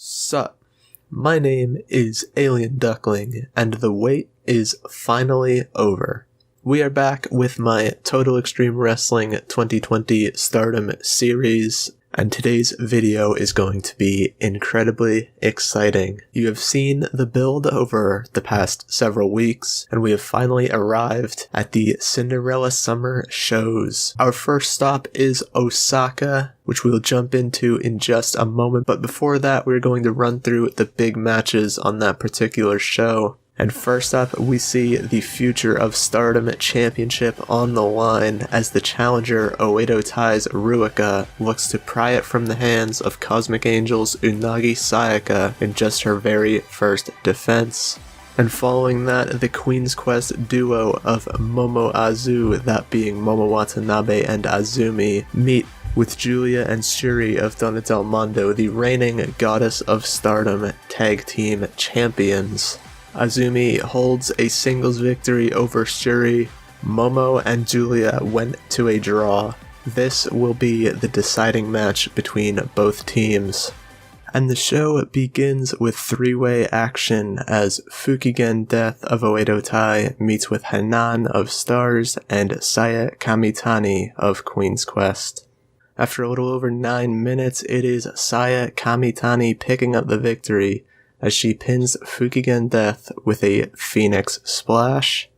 Sup, my name is Alien Duckling, and the wait is finally over. We are back with my Total Extreme Wrestling 2020 Stardom series, and today's video is going to be incredibly exciting. You have seen the build over the past several weeks, and we have finally arrived at the Cinderella Summer shows. Our first stop is Osaka, which we'll jump into in just a moment, but before that we're going to run through the big matches on that particular show. And first up, we see the future of Stardom Championship on the line as the challenger Oedo Tai's Ruaka looks to pry it from the hands of Cosmic Angel's Unagi Sayaka in just her very first defense. And following that, the Queen's Quest duo of Momo Azu, that being Momo Watanabe and Azumi, meet with Julia and Shuri of Donna Del Mondo, the reigning Goddess of Stardom Tag Team Champions. Azumi holds a singles victory over Shuri. Momo and Julia went to a draw. This will be the deciding match between both teams. And the show begins with three-way action as Fukigen Death of Oedo Tai meets with Hanan of Stars and Saya Kamitani of Queen's Quest. After a little over 9 minutes, it is Saya Kamitani picking up the victory as she pins Fukigen Death with a Phoenix Splash.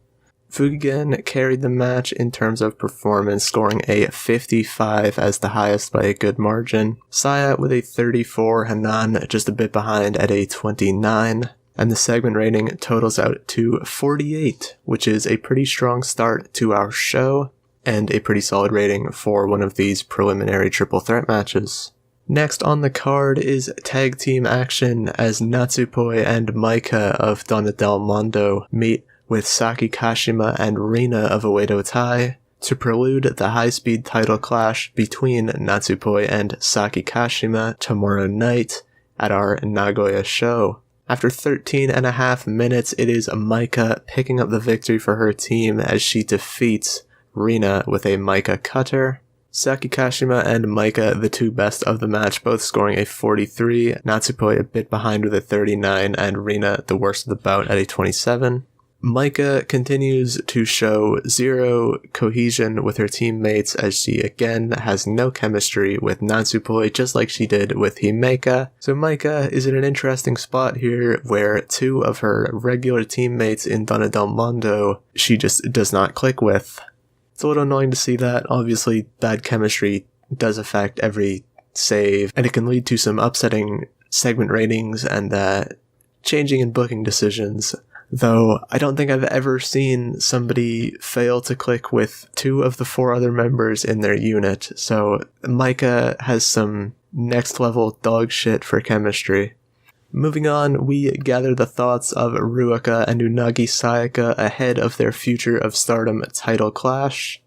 Fukigen carried the match in terms of performance, scoring a 55 as the highest by a good margin. Saya with a 34, Hanan just a bit behind at a 29, and the segment rating totals out to 48, which is a pretty strong start to our show, and a pretty solid rating for one of these preliminary triple threat matches. Next on the card is tag team action as Natsupoi and Maika of Donna Del Mondo meet with Saki Kashima and Rina of Oedo Tai to prelude the high-speed title clash between Natsupoi and Saki Kashima tomorrow night at our Nagoya show. After 13.5 minutes, it is Maika picking up the victory for her team as she defeats Rina with a Maika cutter. Saki Kashima and Maika, the two best of the match, both scoring a 43, Natsupoi a bit behind with a 39, and Rina the worst of the bout at a 27. Maika continues to show zero cohesion with her teammates as she again has no chemistry with Natsupoi, just like she did with Himeka. So Maika is in an interesting spot here where two of her regular teammates in Donna Del Mondo she just does not click with. It's a little annoying to see that. Obviously, bad chemistry does affect every save, and it can lead to some upsetting segment ratings and changing in booking decisions. Though, I don't think I've ever seen somebody fail to click with two of the four other members in their unit, so Maika has some next-level dog shit for chemistry. Moving on, we gather the thoughts of Ruaka and Unagi Sayaka ahead of their Future of Stardom title clash.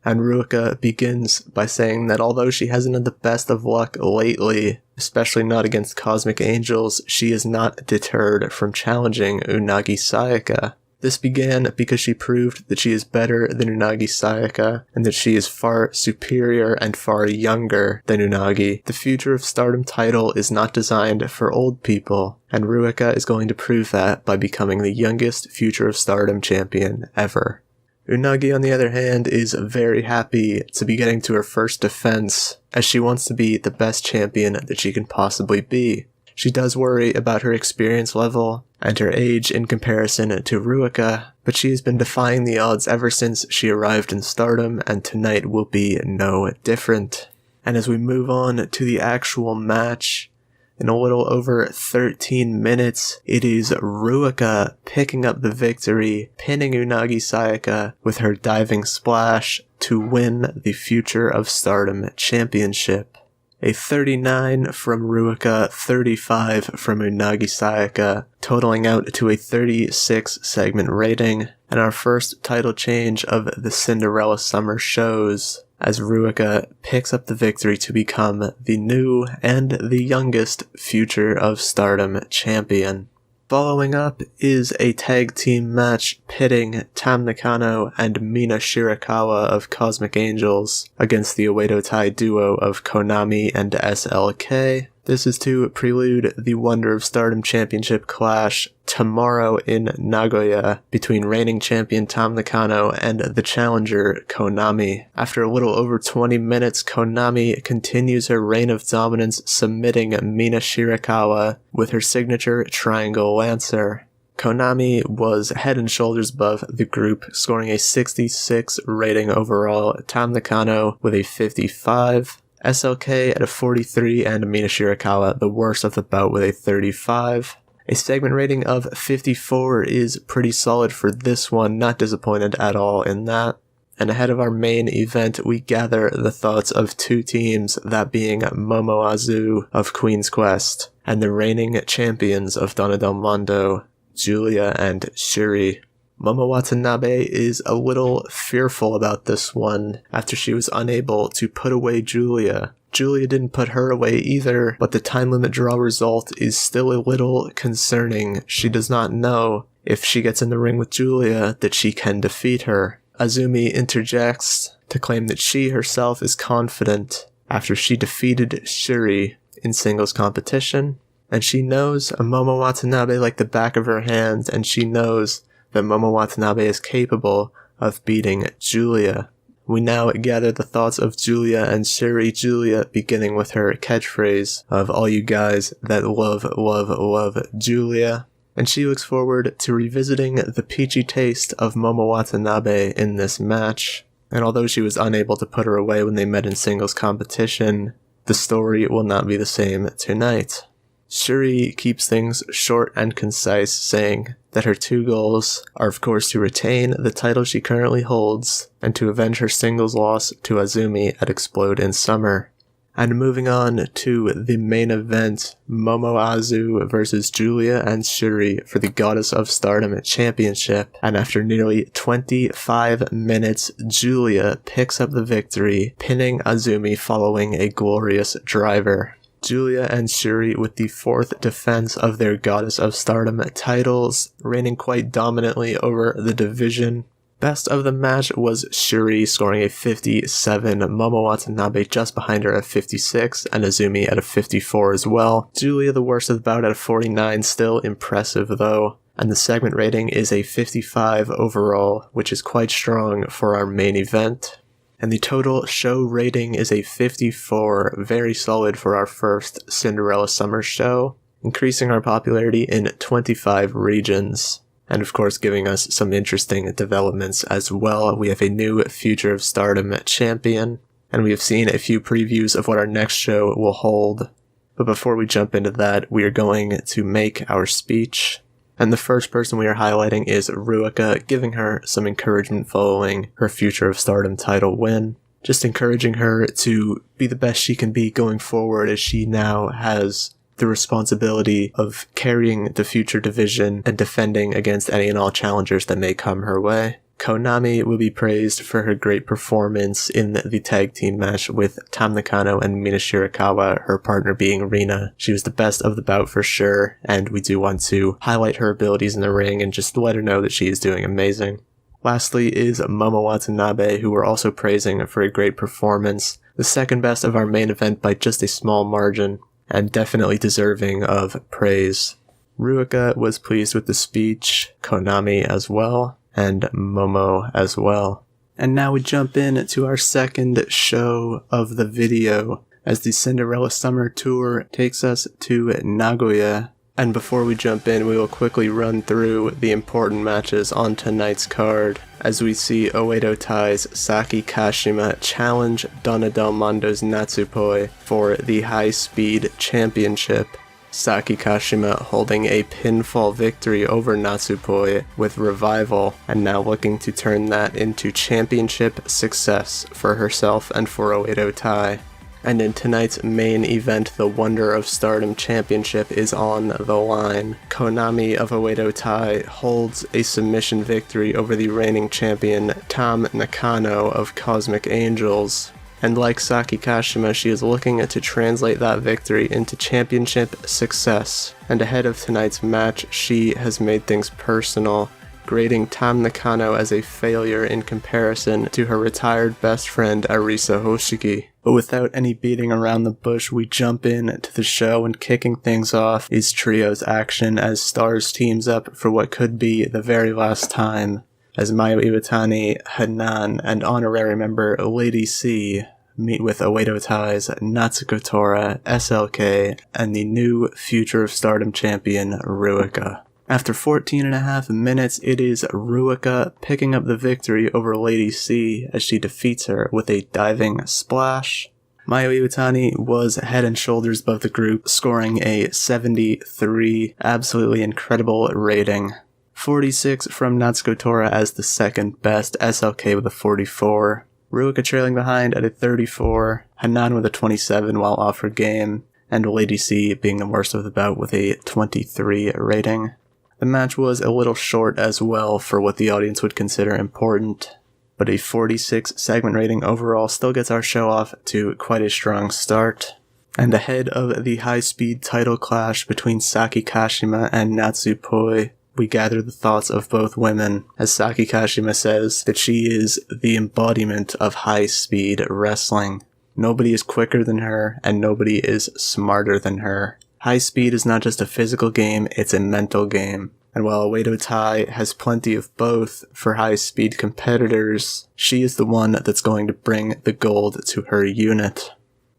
And Ruaka begins by saying that although she hasn't had the best of luck lately, especially not against Cosmic Angels, she is not deterred from challenging Unagi Sayaka. This began because she proved that she is better than Unagi Sayaka, and that she is far superior and far younger than Unagi. The Future of Stardom title is not designed for old people, and Ruaka is going to prove that by becoming the youngest Future of Stardom champion ever. Unagi, on the other hand, is very happy to be getting to her first defense, as she wants to be the best champion that she can possibly be. She does worry about her experience level and her age in comparison to Ruaka, but she has been defying the odds ever since she arrived in Stardom, and tonight will be no different. And as we move on to the actual match, in a little over 13 minutes, it is Ruaka picking up the victory, pinning Unagi Sayaka with her diving splash to win the Future of Stardom Championship. A 39 from Ruaka, 35 from Unagi Sayaka, totaling out to a 36 segment rating, and our first title change of the Cinderella Summer shows, as Ruaka picks up the victory to become the new and the youngest Future of Stardom champion. Following up is a tag team match pitting Tam Nakano and Mina Shirakawa of Cosmic Angels against the Oedo Tai duo of Konami and SLK. This is to prelude the Wonder of Stardom Championship clash tomorrow in Nagoya between reigning champion Tam Nakano and the challenger Konami. After a little over 20 minutes, Konami continues her reign of dominance, submitting Mina Shirakawa with her signature Triangle Lancer. Konami was head and shoulders above the group, scoring a 66 rating overall, Tam Nakano with a 55. SLK at a 43, and Mina Shirakawa, the worst of the bout, with a 35. A segment rating of 54 is pretty solid for this one, not disappointed at all in that. And ahead of our main event, we gather the thoughts of two teams, that being Momoazu of Queen's Quest, and the reigning champions of Donna Del Mondo, Giulia and Shuri. Momo Watanabe is a little fearful about this one after she was unable to put away Giulia. Giulia didn't put her away either, but the time limit draw result is still a little concerning. She does not know if she gets in the ring with Giulia that she can defeat her. Azumi interjects to claim that she herself is confident after she defeated Shuri in singles competition, and she knows Momo Watanabe like the back of her hand, and she knows that Momo Watanabe is capable of beating Giulia. We now gather the thoughts of Giulia and Shuri. Giulia beginning with her catchphrase of "all you guys that love, love, love Giulia." And she looks forward to revisiting the peachy taste of Momo Watanabe in this match. And although she was unable to put her away when they met in singles competition, the story will not be the same tonight. Shuri keeps things short and concise, saying that her two goals are, of course, to retain the title she currently holds and to avenge her singles loss to Azumi at Explode in Summer. And moving on to the main event, Momoazu versus Giulia and Shuri for the Goddess of Stardom Championship. And after nearly 25 minutes, Giulia picks up the victory, pinning Azumi following a glorious driver. Giulia and Shuri with the fourth defense of their Goddess of Stardom titles, reigning quite dominantly over the division. Best of the match was Shuri scoring a 57, Momo Watanabe just behind her at 56, and Azumi at a 54 as well. Giulia the worst of the bout at a 49, still impressive though. And the segment rating is a 55 overall, which is quite strong for our main event. And the total show rating is a 54, very solid for our first Cinderella Summer show, increasing our popularity in 25 regions. And of course giving us some interesting developments as well. We have a new Future of Stardom champion, and we have seen a few previews of what our next show will hold. But before we jump into that, we are going to make our speech. And the first person we are highlighting is Ruika, giving her some encouragement following her Future of Stardom title win. Just encouraging her to be the best she can be going forward, as she now has the responsibility of carrying the Future division and defending against any and all challengers that may come her way. Konami will be praised for her great performance in the tag team match with Tam Nakano and Mina Shirakawa, her partner being Rina. She was the best of the bout for sure, and we do want to highlight her abilities in the ring and just let her know that she is doing amazing. Lastly is Momo Watanabe, who we're also praising for a great performance, the second best of our main event by just a small margin, and definitely deserving of praise. Ruika was pleased with the speech, Konami as well, and Momo as well. And now we jump in to our second show of the video, as the Cinderella Summer Tour takes us to Nagoya. And before we jump in, we will quickly run through the important matches on tonight's card, as we see Oedo Tai's Saki Kashima challenge Donna Del Mondo's Natsupoi for the High Speed Championship. Saki Kashima holding a pinfall victory over Natsupoi with Revival, and now looking to turn that into championship success for herself and for Oedo Tai. And in tonight's main event, the Wonder of Stardom Championship is on the line. Konami of Oedo Tai holds a submission victory over the reigning champion Tam Nakano of Cosmic Angels. And like Saki Kashima, she is looking to translate that victory into championship success. And ahead of tonight's match, she has made things personal, grading Tam Nakano as a failure in comparison to her retired best friend Arisa Hoshiki. But without any beating around the bush, we jump in to the show, and kicking things off is trios action as Stars teams up for what could be the very last time, as Mayu Iwatani, Hanan, and honorary member Lady C meet with Oedo Tai's Natsuko Tora, SLK, and the new Future of Stardom champion, Ruika. After 14.5 minutes, it is Ruika picking up the victory over Lady C as she defeats her with a diving splash. Mayu Iwatani was head and shoulders above the group, scoring a 73, absolutely incredible rating. 46 from Natsuko Tora as the second best, SLK with a 44. Ruika trailing behind at a 34, Hanan with a 27 while off her game, and Lady C being the worst of the bout with a 23 rating. The match was a little short as well for what the audience would consider important, but a 46 segment rating overall still gets our show off to quite a strong start. And ahead of the high-speed title clash between Saki Kashima and Natsupoi, we gather the thoughts of both women, as Saki Kashima says that she is the embodiment of high-speed wrestling. Nobody is quicker than her, and nobody is smarter than her. High speed is not just a physical game, it's a mental game. And while Oedo Tai has plenty of both for high speed competitors, she is the one that's going to bring the gold to her unit.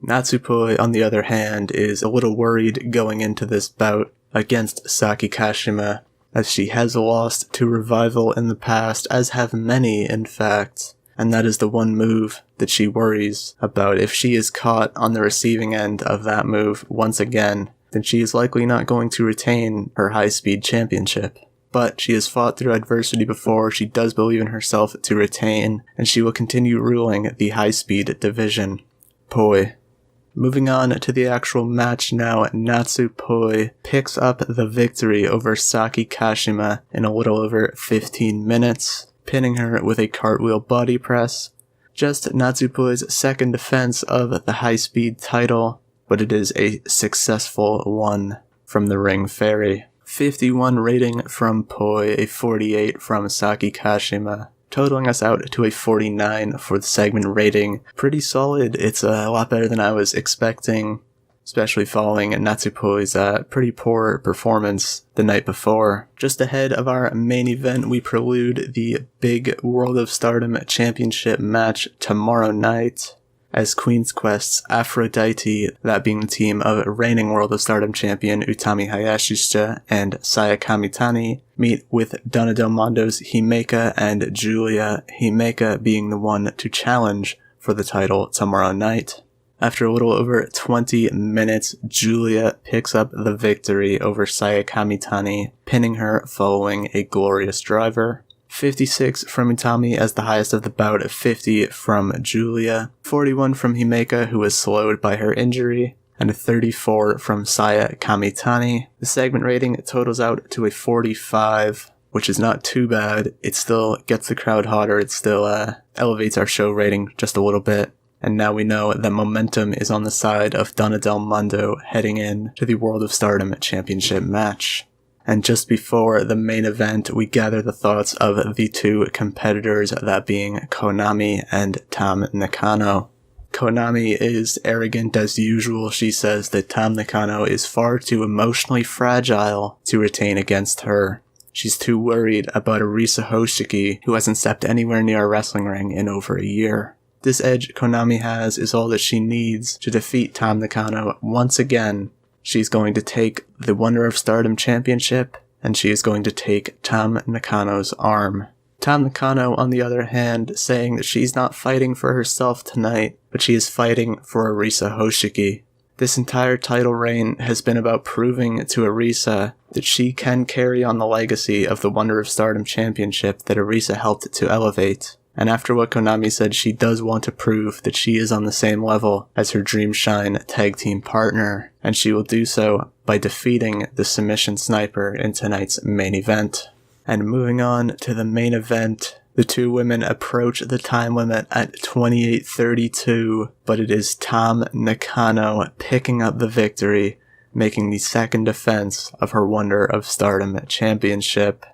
Natsupoi, on the other hand, is a little worried going into this bout against Saki Kashima, as she has lost to Revival in the past, as have many in fact. And that is the one move that she worries about. If she is caught on the receiving end of that move once again, then she is likely not going to retain her high-speed championship. But she has fought through adversity before, she does believe in herself to retain, and she will continue ruling the high-speed division. Poi. Moving on to the actual match now, Natsupoi picks up the victory over Saki Kashima in a little over 15 minutes, pinning her with a cartwheel body press. Just Natsupoi's second defense of the high-speed title, but it is a successful one from the Ring Fairy. 51 rating from Poi, a 48 from Saki Kashima, totaling us out to a 49 for the segment rating. Pretty solid. It's a lot better than I was expecting, especially following Natsupoi's pretty poor performance the night before. Just ahead of our main event, we prelude the big World of Stardom Championship match tomorrow night, as Queen's Quest's Aphrodite, that being the team of reigning World of Stardom champion Utami Hayashishita and Saya Kamitani, meet with Donna Del Mondo's Himeka and Julia, Himeka being the one to challenge for the title tomorrow night. After a little over 20 minutes, Julia picks up the victory over Saya Kamitani, pinning her following a glorious driver. 56 from Utami as the highest of the bout, 50 from Julia, 41 from Himeka, who was slowed by her injury, and 34 from Saya Kamitani. The segment rating totals out to a 45, which is not too bad. It still gets the crowd hotter, it still elevates our show rating just a little bit. And now we know that momentum is on the side of Donna Del Mondo heading in to the World of Stardom Championship match. And just before the main event, we gather the thoughts of the two competitors, that being Konami and Tam Nakano. Konami is arrogant as usual. She says that Tam Nakano is far too emotionally fragile to retain against her. She's too worried about Arisa Hoshiki, who hasn't stepped anywhere near a wrestling ring in over a year. This edge Konami has is all that she needs to defeat Tam Nakano once again. She's going to take the Wonder of Stardom Championship, and she is going to take Tam Nakano's arm. Tam Nakano, on the other hand, saying that she's not fighting for herself tonight, but she is fighting for Arisa Hoshiki. This entire title reign has been about proving to Arisa that she can carry on the legacy of the Wonder of Stardom Championship that Arisa helped to elevate. And after what Konami said, she does want to prove that she is on the same level as her Dream Shine tag team partner, and she will do so by defeating the Submission Sniper in tonight's main event. And moving on to the main event, the two women approach the time limit at 28:32, but it is Tam Nakano picking up the victory, making the second defense of her Wonder of Stardom Championship.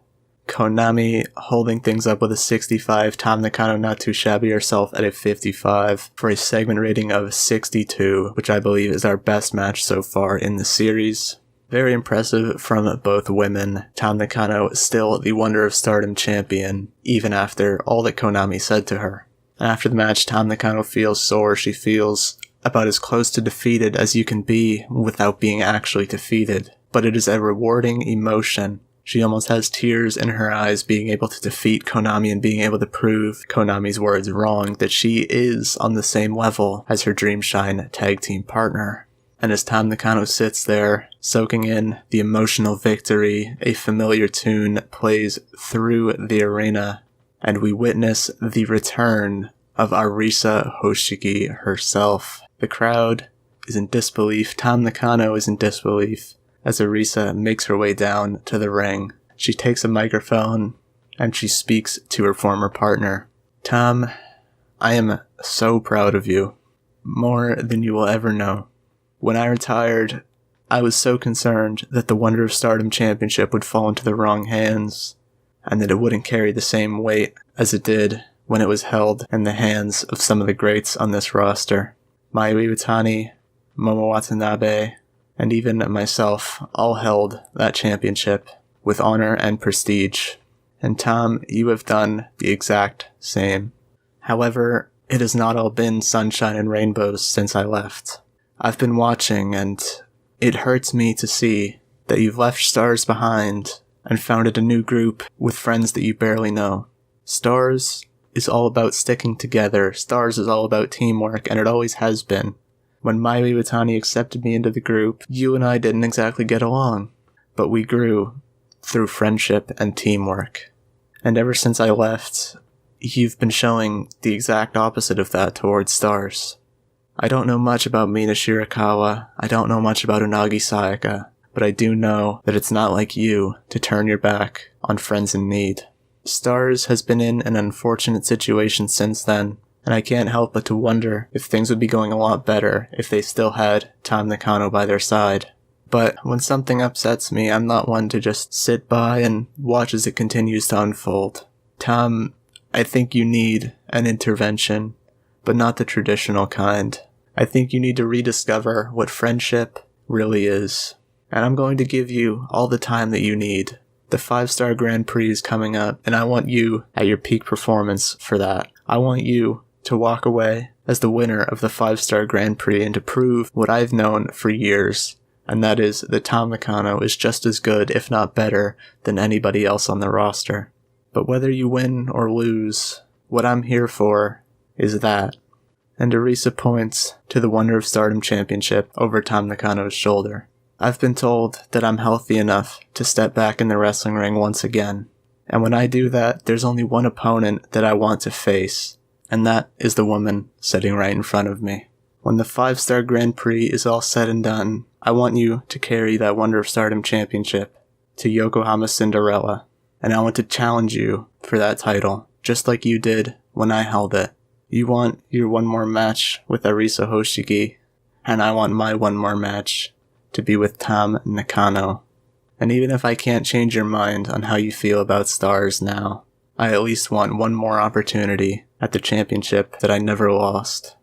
Konami holding things up with a 65, Tam Nakano not too shabby herself at a 55 for a segment rating of 62, which I believe is our best match so far in the series. Very impressive from both women. Tam Nakano still the Wonder of Stardom champion, even after all that Konami said to her. After the match, Tam Nakano feels sore. She feels about as close to defeated as you can be without being actually defeated. But it is a rewarding emotion. She almost has tears in her eyes being able to defeat Konami and being able to prove Konami's words wrong, that she is on the same level as her Dreamshine tag team partner. And as Tam Nakano sits there, soaking in the emotional victory, a familiar tune plays through the arena, and we witness the return of Arisa Hoshiki herself. The crowd is in disbelief. Tam Nakano is in disbelief as Arisa makes her way down to the ring. She takes a microphone and she speaks to her former partner. Tam, I am so proud of you. More than you will ever know. When I retired, I was so concerned that the Wonder of Stardom Championship would fall into the wrong hands, and that it wouldn't carry the same weight as it did when it was held in the hands of some of the greats on this roster. Mayu Iwatani, Momo Watanabe, and even myself all held that championship with honor and prestige. And Tom, you have done the exact same. However, it has not all been sunshine and rainbows since I left. I've been watching, and it hurts me to see that you've left Stars behind and founded a new group with friends that you barely know. Stars is all about sticking together. Stars is all about teamwork, and it always has been. When Mayu Iwatani accepted me into the group, you and I didn't exactly get along, but we grew through friendship and teamwork. And ever since I left, you've been showing the exact opposite of that towards Stars. I don't know much about Mina Shirakawa, I don't know much about Unagi Sayaka, but I do know that it's not like you to turn your back on friends in need. Stars has been in an unfortunate situation since then, and I can't help but to wonder if things would be going a lot better if they still had Tam Nakano by their side. But when something upsets me, I'm not one to just sit by and watch as it continues to unfold. Tam, I think you need an intervention, but not the traditional kind. I think you need to rediscover what friendship really is. And I'm going to give you all the time that you need. The 5-star Grand Prix is coming up, and I want you at your peak performance for that. I want you to walk away as the winner of the 5-star Grand Prix and to prove what I've known for years, and that is that Tam Nakano is just as good, if not better, than anybody else on the roster. But whether you win or lose, what I'm here for is that. And Arisa points to the Wonder of Stardom Championship over Tam Nakano's shoulder. I've been told that I'm healthy enough to step back in the wrestling ring once again. And when I do that, there's only one opponent that I want to face, and that is the woman sitting right in front of me. When the 5-star Grand Prix is all said and done, I want you to carry that Wonder of Stardom Championship to Yokohama Cinderella, and I want to challenge you for that title, just like you did when I held it. You want your one more match with Arisa Hoshiki, and I want my one more match to be with Tam Nakano. And even if I can't change your mind on how you feel about Stars now, I at least want one more opportunity at the championship that I never lost.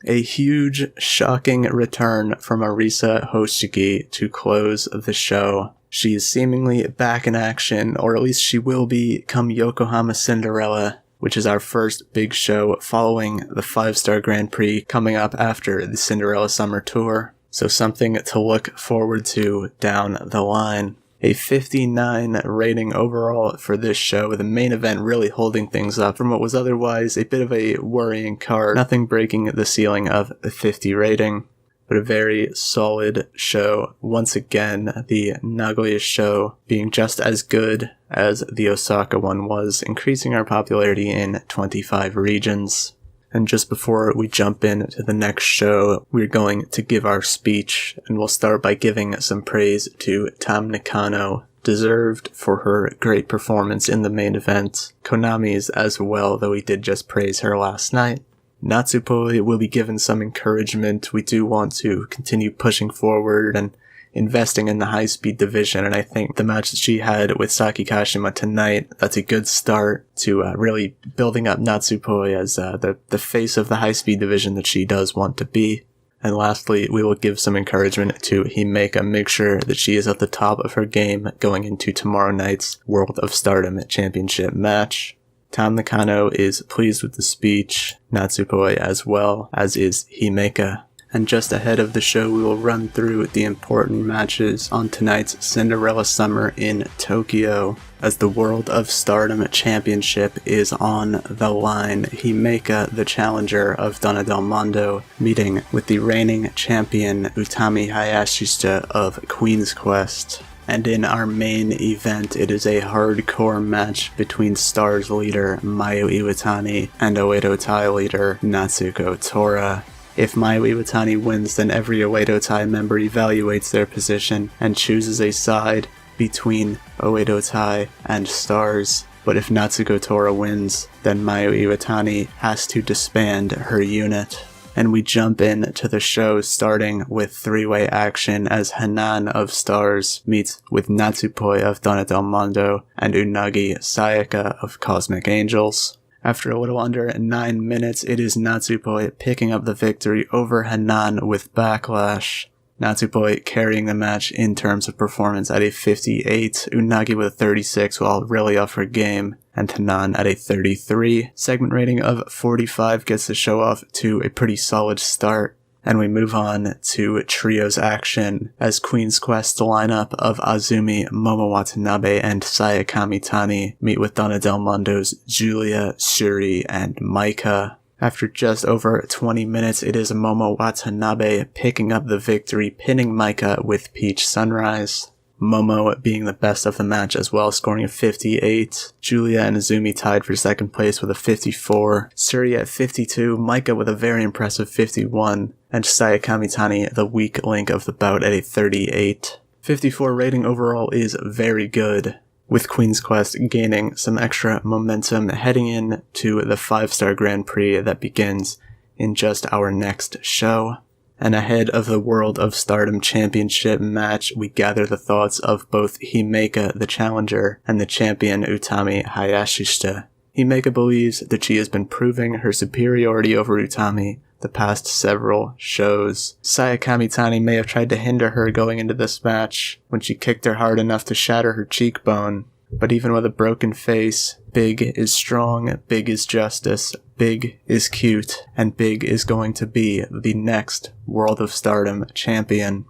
A huge, shocking return from Arisa Hoshiki to close the show. She is seemingly back in action, or at least she will be come Yokohama Cinderella, which is our first big show following the 5-star Grand Prix coming up after the Cinderella Summer tour. So something to look forward to down the line. A 59 rating overall for this show, with the main event really holding things up from what was otherwise a bit of a worrying card. Nothing breaking the ceiling of a 50 rating, but a very solid show. Once again, the Nagoya show being just as good as the Osaka one was, increasing our popularity in 25 regions. And just before we jump into the next show, we're going to give our speech, and we'll start by giving some praise to Tam Nakano, deserved for her great performance in the main event. Konami's as well, though we did just praise her last night. Natsupoi will be given some encouragement. We do want to continue pushing forward and investing in the high-speed division, and I think the match that she had with Saki Kashima tonight, that's a good start to really building up Natsupoi as the face of the high-speed division that she does want to be. And lastly, we will give some encouragement to Himeka, make sure that she is at the top of her game going into tomorrow night's World of Stardom Championship match. Tam Nakano is pleased with the speech, Natsupoi as well, as is Himeka. And just ahead of the show, we will run through the important matches on tonight's Cinderella Summer in Tokyo. As the World of Stardom Championship is on the line, Himeka, the challenger of Donna Del Mondo, meeting with the reigning champion Utami Hayashishita of Queen's Quest. And in our main event, it is a hardcore match between Stars leader Mayu Iwatani and Oedo Tai leader Natsuko Tora. If Mayu Iwatani wins, then every Oedo Tai member evaluates their position and chooses a side between Oedo Tai and Stars. But if Natsuko Tora wins, then Mayu Iwatani has to disband her unit. And we jump into the show starting with three-way action as Hanan of Stars meets with Natsupoi of Donna Del Mondo and Unagi Sayaka of Cosmic Angels. After a little under 9 minutes, it is Natsupoi picking up the victory over Hanan with Backlash. Natsupoi carrying the match in terms of performance at a 58, Unagi with a 36 while really off her game, and Hanan at a 33. Segment rating of 45 gets the show off to a pretty solid start. And we move on to trios action as Queen's Quest lineup of Azumi, Momo Watanabe, and Saya Kamitani meet with Donna Del Mondo's Julia, Shuri, and Maika. After just over 20 minutes, it is Momo Watanabe picking up the victory, pinning Maika with Peach Sunrise. Momo being the best of the match as well, scoring a 58. Julia and Azumi tied for second place with a 54. Shuri at 52, Maika with a very impressive 51, and Saya Kamitani, the weak link of the bout, at a 38. 54 rating overall is very good, with Queen's Quest gaining some extra momentum heading in to the 5-star Grand Prix that begins in just our next show. And ahead of the World of Stardom Championship match, we gather the thoughts of both Himeka, the challenger, and the champion Utami Hayashishita. Himeka believes that she has been proving her superiority over Utami the past several shows. Saya Kamitani may have tried to hinder her going into this match when she kicked her hard enough to shatter her cheekbone. But even with a broken face, big is strong, big is justice, big is cute, and big is going to be the next World of Stardom champion.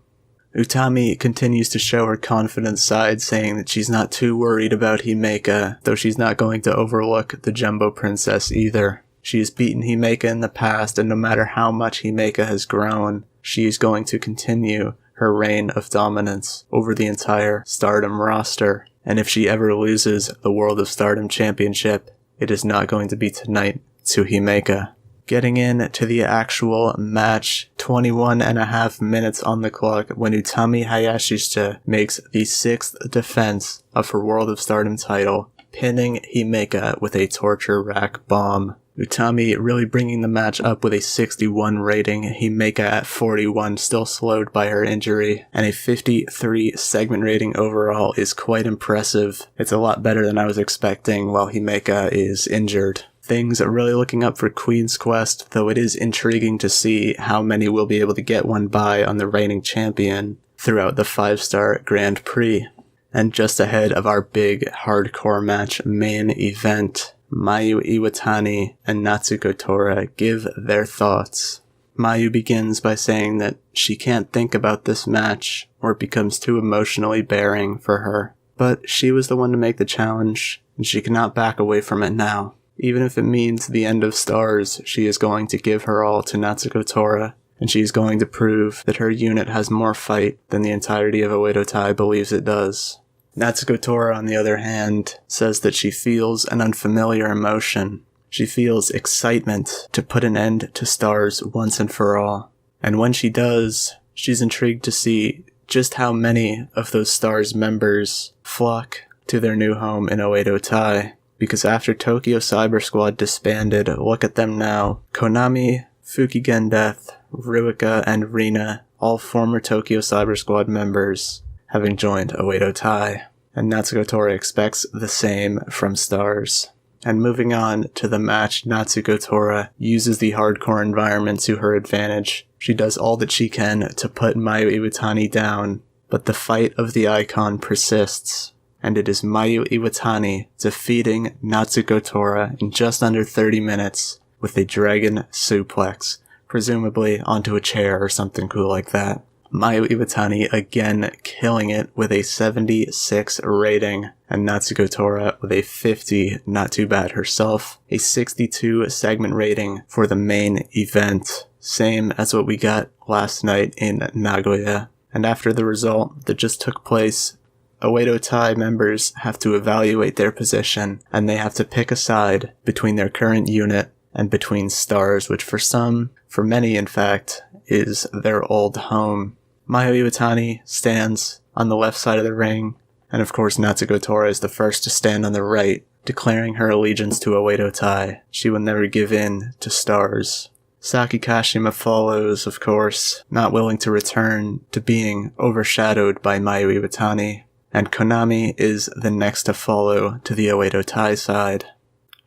Utami continues to show her confident side, saying that she's not too worried about Himeka, though she's not going to overlook the Jumbo Princess either. She has beaten Himeka in the past, and no matter how much Himeka has grown, she is going to continue her reign of dominance over the entire Stardom roster. And if she ever loses the World of Stardom Championship, it is not going to be tonight to Himeka. Getting in to the actual match, 21 and a half minutes on the clock when Utami Hayashishita makes the 6th defense of her World of Stardom title, pinning Himeka with a torture rack bomb. Utami really bringing the match up with a 61 rating, Himeka at 41, still slowed by her injury, and a 53 segment rating overall is quite impressive. It's a lot better than I was expecting while Himeka is injured. Things are really looking up for Queen's Quest, though it is intriguing to see how many will be able to get one by on the reigning champion throughout the 5-star Grand Prix. And just ahead of our big hardcore match main event, Mayu Iwatani and Natsuko Tora give their thoughts. Mayu begins by saying that she can't think about this match or it becomes too emotionally bearing for her. But she was the one to make the challenge, and she cannot back away from it now. Even if it means the end of Stars, she is going to give her all to Natsuko Tora, and she is going to prove that her unit has more fight than the entirety of Oedo Tai believes it does. Natsuko Tora, on the other hand, says that she feels an unfamiliar emotion. She feels excitement to put an end to Stars once and for all. And when she does, she's intrigued to see just how many of those Stars members flock to their new home in Oedo Tai. Because after Tokyo Cyber Squad disbanded, look at them now. Konami, Fukigen Death, Ruika, and Rina all former Tokyo Cyber Squad members having joined Oedo Tai, and Natsuko Tora expects the same from Stars. And moving on to the match, Natsuko Tora uses the hardcore environment to her advantage. She does all that she can to put Mayu Iwatani down, but the fight of the icon persists, and it is Mayu Iwatani defeating Natsuko Tora in just under 30 minutes with a dragon suplex, presumably onto a chair or something cool like that. Mayu Iwatani again killing it with a 76 rating, and Natsuko Tora with a 50, not too bad herself. A 62 segment rating for the main event, same as what we got last night in Nagoya. And after the result that just took place, Oedo Tai members have to evaluate their position, and they have to pick a side between their current unit and between Stars, which for many in fact, is their old home. Mayu Iwatani stands on the left side of the ring, and of course Natsuko Tora is the first to stand on the right, declaring her allegiance to Oedo Tai. She will never give in to Stars. Saki Kashima follows, of course, not willing to return to being overshadowed by Mayu Iwatani, and Konami is the next to follow to the Oedo Tai side.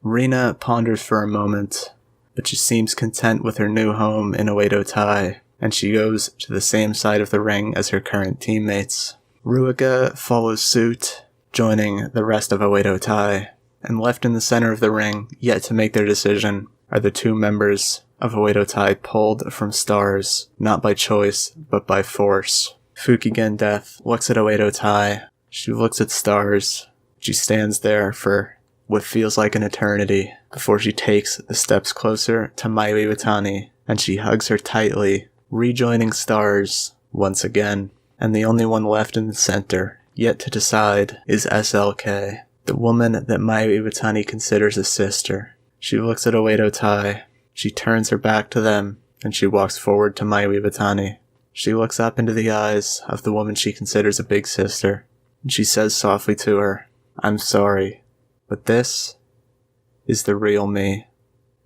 Rina ponders for a moment, but she seems content with her new home in Oedo Tai, and she goes to the same side of the ring as her current teammates. Ruika follows suit, joining the rest of Oedo Tai, and left in the center of the ring, yet to make their decision, are the two members of Oedo Tai pulled from Stars, not by choice, but by force. Fukigen Death looks at Oedo Tai, she looks at Stars, she stands there for what feels like an eternity, before she takes the steps closer to Mayu Iwatani, and she hugs her tightly, rejoining Stars once again. And the only one left in the center, yet to decide, is SLK, the woman that Mayu Iwatani considers a sister. She looks at Oedo Tai, she turns her back to them, and she walks forward to Mayu Iwatani. She looks up into the eyes of the woman she considers a big sister, and she says softly to her, "I'm sorry, but this is the real me."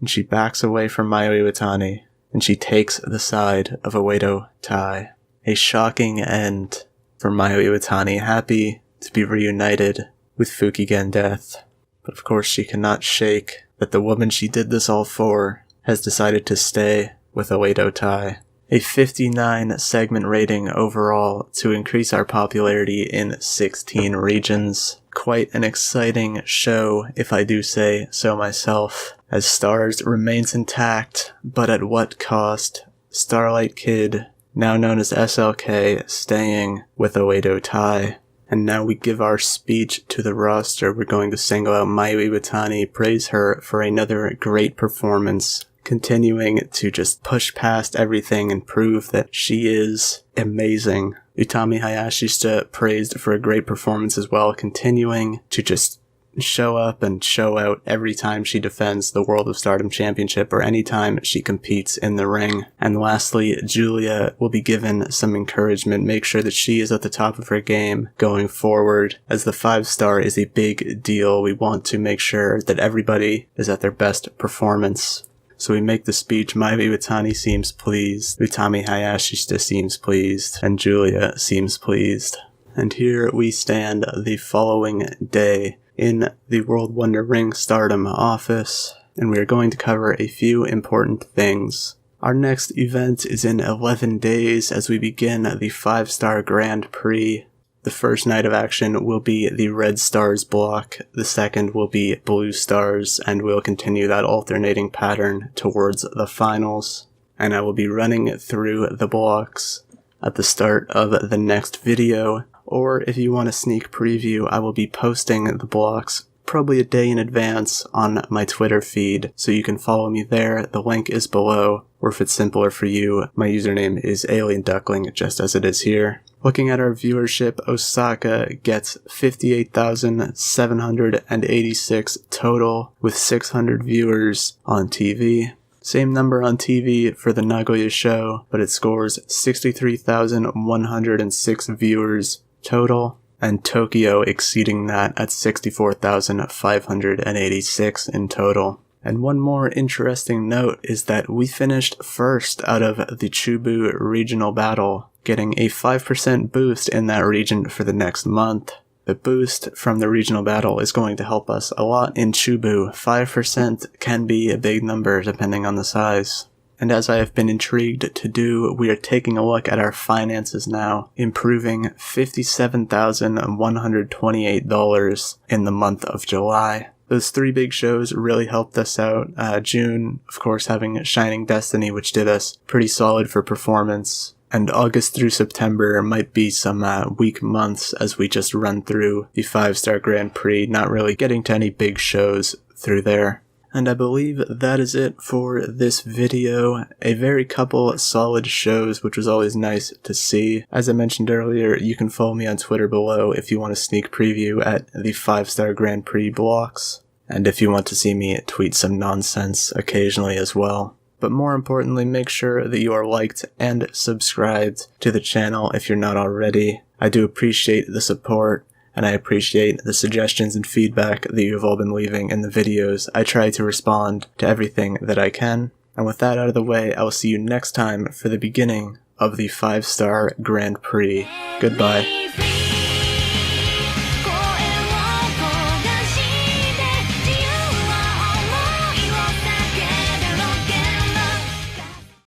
And she backs away from Mayu Iwatani, and she takes the side of Oedo Tai. A shocking end for Mayu Iwatani, happy to be reunited with Fukigen Death. But of course she cannot shake that the woman she did this all for has decided to stay with Oedo Tai. A 59 segment rating overall to increase our popularity in 16 regions. Quite an exciting show, if I do say so myself, as Stars remains intact, but at what cost? Starlight Kid, now known as SLK, staying with Oedo Tai. And now we give our speech to the roster. We're going to single out Mayu Iwatani, praise her for another great performance, continuing to just push past everything and prove that she is amazing. Utami Hayashishita praised for a great performance as well, continuing to just show up and show out every time she defends the World of Stardom Championship or any time she competes in the ring. And lastly, Julia will be given some encouragement. Make sure that she is at the top of her game going forward, as the 5-star is a big deal. We want to make sure that everybody is at their best performance. So we make the speech. Mayu Iwatani seems pleased, Utami Hayashishita seems pleased, and Julia seems pleased. And here we stand the following day in the World Wonder Ring Stardom office, and we are going to cover a few important things. Our next event is in 11 days as we begin the 5-star Grand Prix. The first night of action will be the Red Stars block, the second will be Blue Stars, and we'll continue that alternating pattern towards the finals. And I will be running through the blocks at the start of the next video, or if you want a sneak preview, I will be posting the blocks probably a day in advance on my Twitter feed, so you can follow me there. The link is below, or if it's simpler for you, my username is Alien Duckling, just as it is here. Looking at our viewership, Osaka gets 58,786 total, with 600 viewers on TV. Same number on TV for the Nagoya show, but it scores 63,106 viewers total, and Tokyo exceeding that at 64,586 in total. And one more interesting note is that we finished first out of the Chubu regional battle, getting a 5% boost in that region for the next month. The boost from the regional battle is going to help us a lot in Chubu. 5% can be a big number depending on the size. And as I have been intrigued to do, we are taking a look at our finances now, improving $57,128 in the month of July. Those 3 big shows really helped us out. June, of course, having Shining Destiny, which did us pretty solid for performance. And August through September might be some weak months as we just run through the 5-star Grand Prix, not really getting to any big shows through there. And I believe that is it for this video. A very couple solid shows, which was always nice to see. As I mentioned earlier, you can follow me on Twitter below if you want a sneak preview at the 5-star Grand Prix blocks. And if you want to see me tweet some nonsense occasionally as well. But more importantly, make sure that you are liked and subscribed to the channel if you're not already. I do appreciate the support. And I appreciate the suggestions and feedback that you've all been leaving in the videos. I try to respond to everything that I can. And with that out of the way, I will see you next time for the beginning of the 5-star Grand Prix. Goodbye.